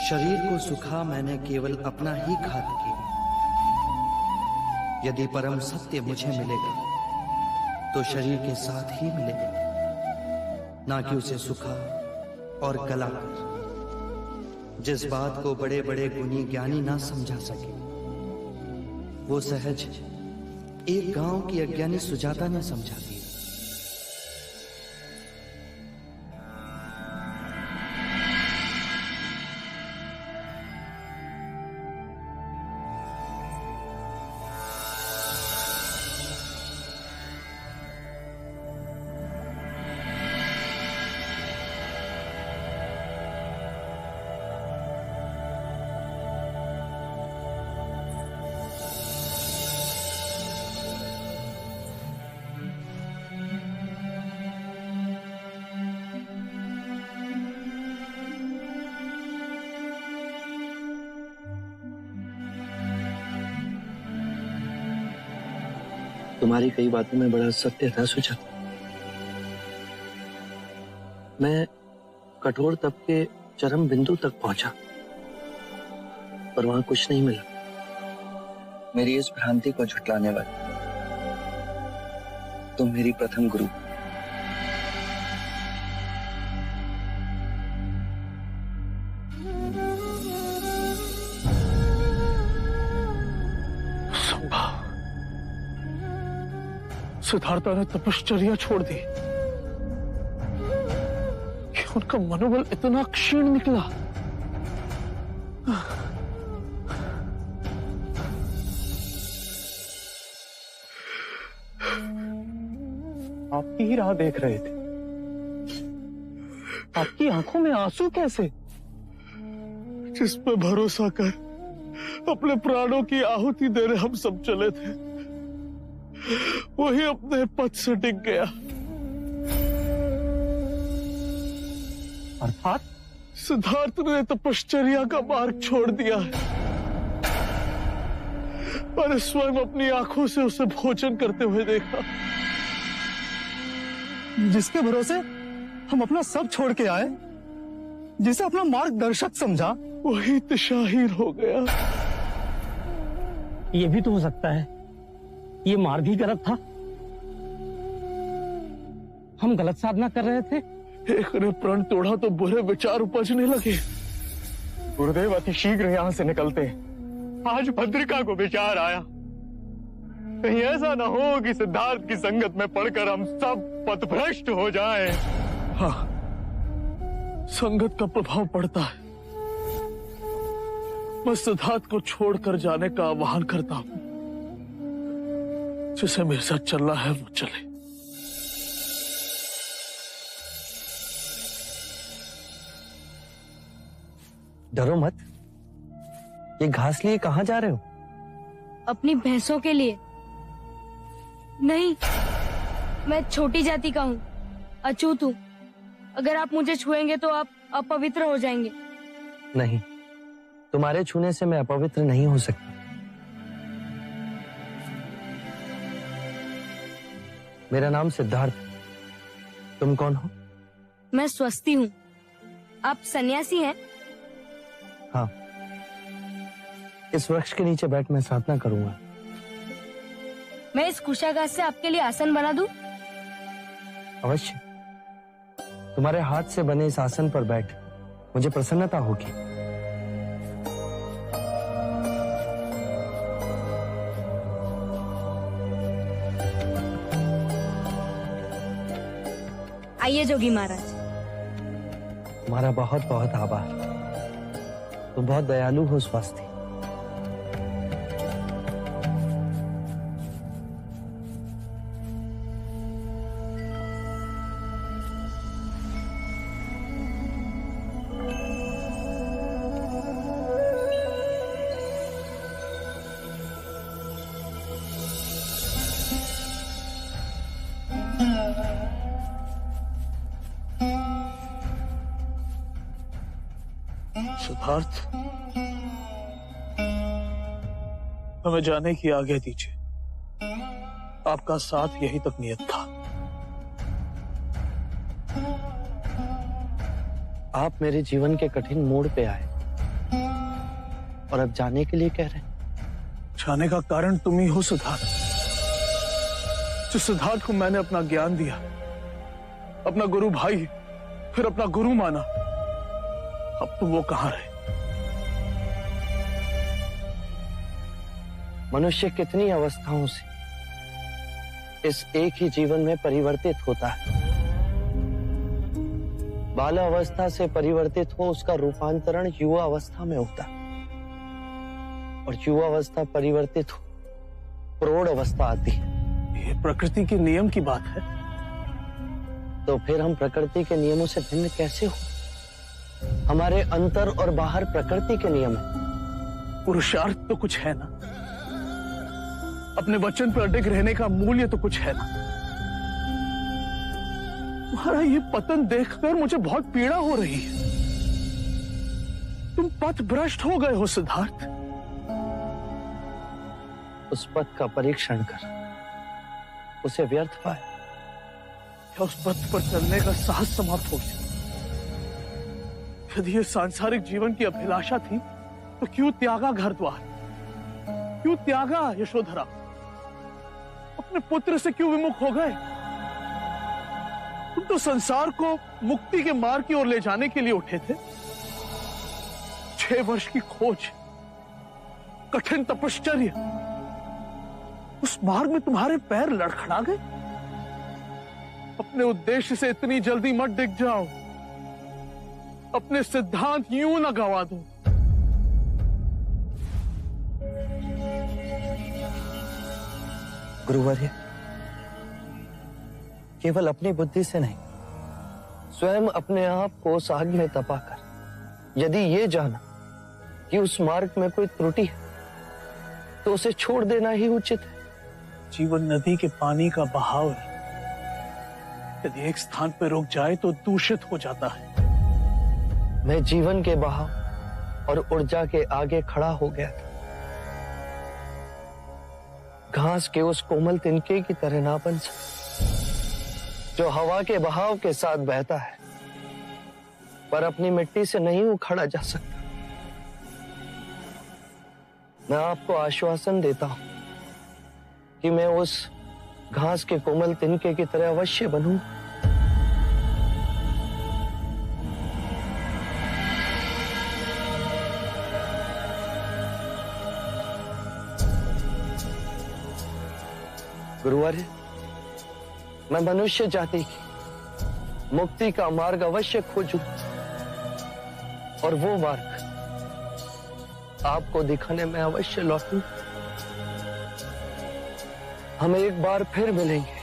शरीर को सुखा मैंने केवल अपना ही घात किया। यदि परम सत्य मुझे मिलेगा तो शरीर के साथ ही मिलेगा, ना कि उसे सुखा और गलाकर। जिस बात को बड़े बड़े गुणी ज्ञानी ना समझा सके, वो सहज एक गांव की अज्ञानी सुजाता ने समझा दिया। तुम्हारी कई बातों में बड़ा सत्य था सुजा। मैं कठोर तप के चरम बिंदु तक पहुंचा, पर वहां कुछ नहीं मिला। मेरी इस भ्रांति को झुटलाने वाली तुम मेरी प्रथम गुरु। सिद्धार्था ने तपश्चर्या छोड़ दी कि उनका मनोबल इतना क्षीण निकला। आपकी ही राह देख रहे थे, आपकी आंखों में आंसू कैसे? जिस पे भरोसा कर अपने प्राणों की आहुति देने हम सब चले थे, वही अपने पद से टिक गया। अर्थात सिद्धार्थ ने तपश्चर्या का मार्ग छोड़ दिया है और स्वयं अपनी आंखों से उसे भोजन करते हुए देखा। जिसके भरोसे हम अपना सब छोड़ के आए, जिसे अपना मार्गदर्शक समझा, वही दिशाहीन हो गया। ये भी तो हो सकता है ये मार्ग ही गलत था। हम गलत साधना कर रहे थे। एक ने प्रण तोड़ा तो बुरे विचार उपजने लगे। गुरुदेव अति शीघ्र यहां से निकलते। आज भद्रिका को विचार आया, कहीं ऐसा ना हो कि सिद्धार्थ की संगत में पड़कर हम सब पथभ्रष्ट हो जाएं। हाँ, संगत का प्रभाव पड़ता है। मैं सिद्धार्थ को छोड़कर जाने का आह्वान करता हूं। जिसे मेरे साथ चलना है वो चले। डरो मत। ये घास लिए कहां जा रहे हो? अपनी भैंसों के लिए। नहीं, मैं छोटी जाति का हूँ, अछूत हूँ। अगर आप मुझे छुएंगे तो आप अपवित्र हो जाएंगे। नहीं, तुम्हारे छूने से मैं अपवित्र नहीं हो सकता। मेरा नाम सिद्धार्थ। तुम कौन हो? मैं स्वस्ति हूँ। आप सन्यासी हैं? हाँ, इस वृक्ष के नीचे बैठ मैं साधना करूंगा। मैं इस कुशागार से आपके लिए आसन बना दूं? अवश्य। तुम्हारे हाथ से बने इस आसन पर बैठ मुझे प्रसन्नता होगी। आइए जोगी महाराज। तुम्हारा बहुत बहुत आभार। तुम बहुत दयालु हो स्वस्ति। सिद्धार्थ, हमें जाने की आज्ञा दीजिए। आपका साथ यही तक नियत था। आप मेरे जीवन के कठिन मोड़ पे आए और अब जाने के लिए कह रहे हैं। जाने का कारण तुम ही हो सिद्धार्थ। जिस सिद्धार्थ को मैंने अपना ज्ञान दिया, अपना गुरु भाई, फिर अपना गुरु माना, अब तुम वो कहां रहे? मनुष्य कितनी अवस्थाओं से इस एक ही जीवन में परिवर्तित होता है। बाल अवस्था से परिवर्तित हो उसका रूपांतरण युवा अवस्था में होता है, और युवा अवस्था परिवर्तित हो प्रौढ़ अवस्था आती है। ये प्रकृति के नियम की बात है। तो फिर हम प्रकृति के नियमों से भिन्न कैसे हो? हमारे अंतर और बाहर प्रकृति के नियम है। पुरुषार्थ तो कुछ है ना, अपने वचन पर अडिग रहने का मूल्य तो कुछ है ना। तुम्हारा ये पतन देखकर मुझे बहुत पीड़ा हो रही है। तुम पथ भ्रष्ट हो गए हो सिद्धार्थ। उस पथ का परीक्षण कर उसे व्यर्थ पाए, क्या उस पथ पर चलने का साहस समाप्त हो गया? यदि ये सांसारिक जीवन की अभिलाषा थी तो क्यों त्यागा घर द्वार, क्यों त्यागा यशोधरा, अपने पुत्र से क्यों विमुख हो गए? तुम तो संसार को मुक्ति के मार्ग की ओर ले जाने के लिए उठे थे। 6 वर्ष की खोज, कठिन तपश्चर्या, उस मार्ग में तुम्हारे पैर लड़खड़ा गए। अपने उद्देश्य से इतनी जल्दी मत डिग जाओ, अपने सिद्धांत यूं ना गवा दो। गुरुवर्य, केवल अपनी बुद्धि से नहीं, स्वयं अपने आप को उस आग में तपाकर यदि ये जाना कि उस मार्ग में कोई त्रुटि है तो उसे छोड़ देना ही उचित है। जीवन नदी के पानी का बहाव है, यदि एक स्थान पर रुक जाए तो दूषित हो जाता है। मैं जीवन के बहाव और ऊर्जा के आगे खड़ा हो गया था। घास के उस कोमल तिनके की तरह ना बन सकता जो हवा के बहाव के साथ बहता है पर अपनी मिट्टी से नहीं उखाड़ा जा सकता। मैं आपको आश्वासन देता हूं कि मैं उस घास के कोमल तिनके की तरह अवश्य बनूं। गुरुवर्य, मैं मनुष्य जाति की मुक्ति का मार्ग अवश्य खोजूं, और वो मार्ग आपको दिखाने में अवश्य लौटूं। हम एक बार फिर मिलेंगे।